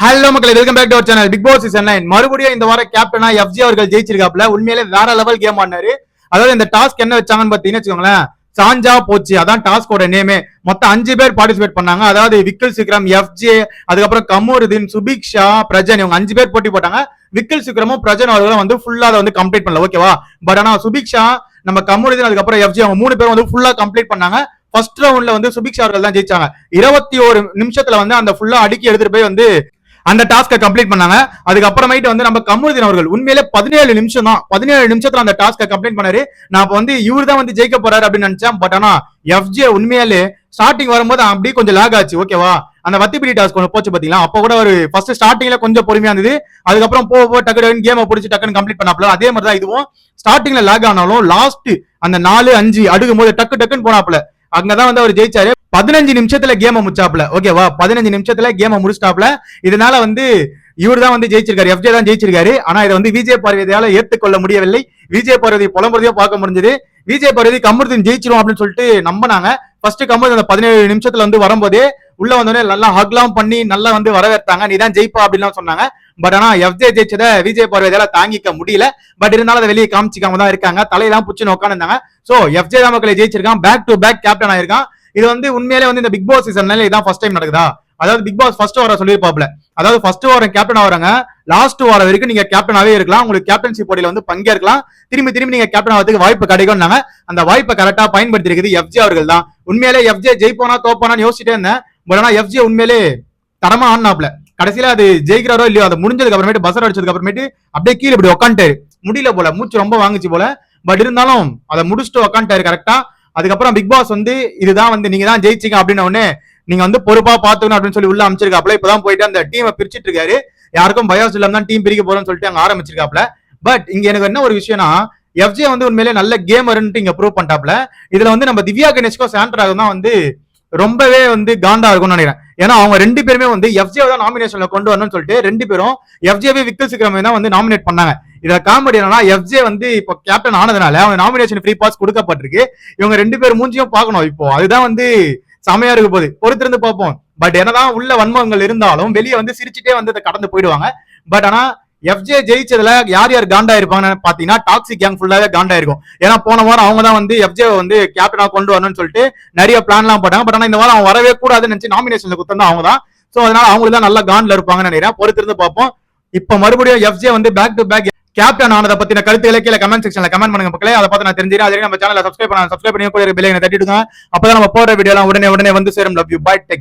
Hello மக்களே, welcome back to our channel Bigg Boss season 9. மறுபடியும் இந்த வாரம் கேப்டனா எஃப்ஜி அவர்கள் ஜெயிச்சிருக்காப்ல. உண்மையிலே வேற லெவல் கேம் ஆனாரு. அதாவது இந்த டாஸ்க் என்ன வச்சாங்கன்னு பாத்தீங்கன்னா வச்சுக்கோங்களேன், சாஞ்சா போச்சு. அதான் டாஸ்கோட நேமே. மொத்தம் 5 பேர் பார்ட்டிசிபேட் பண்ணாங்க. அதாவது விக்கில் சிக்ரம், எஃப்ஜே, அதுக்கப்புறம் கமருதீன், சுபிக்ஷா, பிரஜன், இவங்க 5 பேர் போட்டி போட்டாங்க. விக்கில் சிக்ரமும் பிரஜன் அவர்களும் வந்து ஃபுல்லா அதை வந்து கம்ப்ளீட் பண்ணல, ஓகேவா? பட் ஆனா சுபிக்ஷா, நம்ம கமருதீன், அதுக்கப்புறம் எஃப்ஜே, அவங்க 3 பேரும் வந்து ஃபுல்லா கம்ப்ளீட் பண்ணாங்க. ஃபர்ஸ்ட் ரவுண்ட்ல வந்து சுபிக்ஷா அவர்கள் தான் ஜெயிச்சாங்க. 21 நிமிஷத்துல வந்து அந்த ஃபுல்லா அடுக்கி எடுத்துட்டு போய் வந்து அந்த டாஸ்கை கம்ப்ளீட் பண்ணாங்க. அதுக்கப்புறமேட்டு வந்து நம்ம கமருதீன் அவர்கள் உண்மையிலே 17 நிமிஷம் தான், 17 நிமிஷத்துல அந்த டாஸ்கை கம்ப்ளீட் பண்ணாரு. நான் அப்ப வந்து இவர் தான் வந்து ஜெயிக்க போறாரு அப்படின்னு நினைச்சேன். பட் ஆனா எஃப்ஜே உண்மையிலே ஸ்டார்டிங் வரும்போது அப்படியே கொஞ்சம் லேக் ஆச்சு, ஓகேவா? அந்த வத்திபிடி டாஸ்க் ஒன்று போச்சு பாத்தீங்களா, அப்போ கூட ஒரு ஃபர்ஸ்ட் ஸ்டார்டிங்ல கொஞ்சம் பொறுமையா இருந்தது. அதுக்கப்புறம் போக டக்கு கேமை பிடிச்சி டக்குன்னு கம்ப்ளீட் பண்ணாப்ல. அதே மாதிரி தான் இதுவும் ஸ்டார்டிங்ல லேக் ஆனாலும் லாஸ்ட் அந்த 4-5 அடுக்கும் போது டக்குன்னு போனாப்ல. அங்கதான் வந்து அவர் ஜெயிச்சாரு. 15 நிமிஷத்துல கேம முடிச்சாப்ல, ஓகேவா? 15 நிமிஷத்துல கேம முடிச்சிட்டாப்ல. இதனால வந்து இவர் தான் வந்து ஜெயிச்சிருக்காரு, எஃப்ஜே தான் ஜெயிச்சிருக்காரு. ஆனா இதை வந்து விஜய் பார்வதியால ஏத்துக்கொள்ள முடியவில்லை. விஜய் பார்வதி புலம்புறதையும் பார்க்க முடிஞ்சது. விஜய் பார்வதி கமருதீன் ஜெயிச்சிரும் அப்படின்னு சொல்லிட்டு நம்பினாங்க. ஃபர்ஸ்ட் கமருதீன் அந்த 17 நிமிஷத்துல வந்து வரும்போதே உள்ள வந்தோடனே நல்லா ஹக்லாம் பண்ணி நல்லா வந்து வரவேற்றாங்க. நீ தான் ஜெயிப்பா அப்படின்னு சொன்னாங்க. பட் ஆனா எஃப்ஜே ஜெயிச்சதை விஜய் பார்வதியால தாங்கிக்க முடியல. பட் இருந்தாலும் அதை வெளியே காமிச்சிக்காம தான் இருக்காங்க, தலையெல்லாம் புச்சுன்னு உட்காந்துருந்தாங்க. சோ எஃப்ஜே தான் மக்களை ஜெயிச்சிருக்கான், பேக் டு பேக் கேப்டன் ஆயிருக்கான். இது வந்து உண்மையிலே வந்து இந்த பிக் பாஸ் சீசன்ல இதான் ஃபர்ஸ்ட் டைம் நடக்குதா? அதாவது பிக் பாஸ் ஃபர்ஸ்ட் வாரம் சொல்லியிருப்பாப்ல, அதாவது ஃபர்ஸ்ட் வாரம் கேப்டன் ஆகிறாங்க, லாஸ்ட் வாரம் வரைக்கும் நீங்க கேப்டனாவே இருக்கலாம், உங்களுக்கு கேப்டன்சி போட்டியில வந்து பங்கேற்கலாம், திரும்பி நீங்க கேப்டன் ஆகிறதுக்கு வாய்ப்பு கிடைக்கும்னாங்க. அந்த வாய்ப்பை கரெக்டா பயன்படுத்தி இருக்குது எஃப்ஜே அவர்கள் தான். உண்மையிலே எஃப்ஜே ஜெயிப்போனா தோப்பானான்னு யோசிச்சுட்டே இருந்தேன். பட் ஆனா எஃப்ஜே உண்மையிலே தரமா ஆனாப்ல. கடைசியில அது ஜெயிக்கிறாரோ இல்லையோ, அது முடிஞ்சதுக்கு அப்புறமேட்டு பசர் அடிச்சதுக்கு அப்புறமேட்டு அப்படியே கீழே இப்படி உட்காந்துட்டாரு. முடியல போல, மூச்சு ரொம்ப வாங்குச்சு போல. பட் இருந்தாலும் அதை முடிச்சுட்டு உட்காந்துட்டாரு கரெக்டா. அதுக்கப்புறம் பிக் பாஸ் வந்து இதுதான் வந்து நீங்க தான் ஜெயிச்சிங்க அப்படின்னு உடனே நீங்க வந்து பொறுப்பா பாத்துக்கணும் அப்படின்னு சொல்லி உள்ள அமைச்சிருக்காப்ல. இப்பதான் போயிட்டு அந்த டீமை பிரிச்சுட்டு இருக்காரு. யாருக்கும் பயாஸ் இல்லாம தான் டீம் பிரிக்க போறோம்னு சொல்லிட்டு அங்க ஆரம்பிச்சிருக்காப்ல. பட் இங்க எனக்கு என்ன ஒரு விஷயம்னா, எஃப்ஜே வந்து உண்மையிலே நல்ல கேமர்ன்ட்டு இங்க ப்ரூவ் பண்ணிட்டாப்ல. இதுல வந்து நம்ம திவ்யா கணேஷ்கோ சாண்ட்ராகும் தான் வந்து ரொம்பவே வந்து காண்டா இருக்கும்னு நினைக்கிறேன். ஏன்னா அவங்க 2 பேருமே வந்து எஃப்ஜே தான் நாமினேஷன்ல கொண்டு வரணும்னு சொல்லிட்டு 2 பேரும் எஃப்ஜேவே விக்கில் சிக்ரமே தான் வந்து நாமினேட் பண்ணாங்க. இதுல காமெடி என்னன்னா, எஃப்ஜே வந்து இப்போ கேப்டன் ஆனதுனால அவங்க நாமினேஷன் ஃப்ரீ பாஸ் கொடுக்கப்பட்டிருக்கு. இவங்க 2 பேர் மூஞ்சியும் பார்க்கணும். இப்போ அதுதான் வந்து செமையா இருக்க போகுது, பொறுத்திருந்து பார்ப்போம். பட் என்னதான் உள்ள வன்மங்கள் இருந்தாலும் வெளியே வந்து சிரிச்சுட்டே வந்து அதை கடந்து போயிடுவாங்க. பட் ஆனா எஃப்ஜே ஜெயிச்சதுல யார் யார் காண்டா இருப்பாங்கன்னு பாத்தீங்கன்னா, டாக்ஸிக் கேங் ஃபுல்லாவே காண்டா இருக்கும். ஏன்னா போன வாரம் அவங்க தான் வந்து எஃப்ஜே வந்து கேப்டனா கொண்டு வரணும்னு சொல்லிட்டு நிறைய பிளான் எல்லாம் போட்டாங்க. பட் ஆனா இந்த வாரம் அவன் வரவே கூடாதுன்னு நினைச்சு நாமினேஷன்ல குத்தம் அவங்க தான். சோ அதனால அவங்களுக்கு தான் நல்லா காண்ட்ல இருப்பாங்கன்னு நினைக்கிறேன். பொறுத்திருந்து பார்ப்போம். இப்ப மறுபடியும் எஃப்ஜே வந்து பேக் டு பேக் கேப்டன் ஆனதை பத்தின கருத்துக்களை கீழே கமெண்ட் செக்ஷன்ல கமெண்ட் பண்ணுங்க மக்களே. அதை பார்த்து நான் தெரிஞ்சுக்கிறேன். அதே நம்ம சேனலை சப்ஸ்கிரைப் பண்ணி கூட பெல் ஐக்கனை தட்டிடுங்க. அப்பதான் நம்ம போற வீடியோ எல்லாம் உடனே வந்து சேரும். Love you, bye, take care.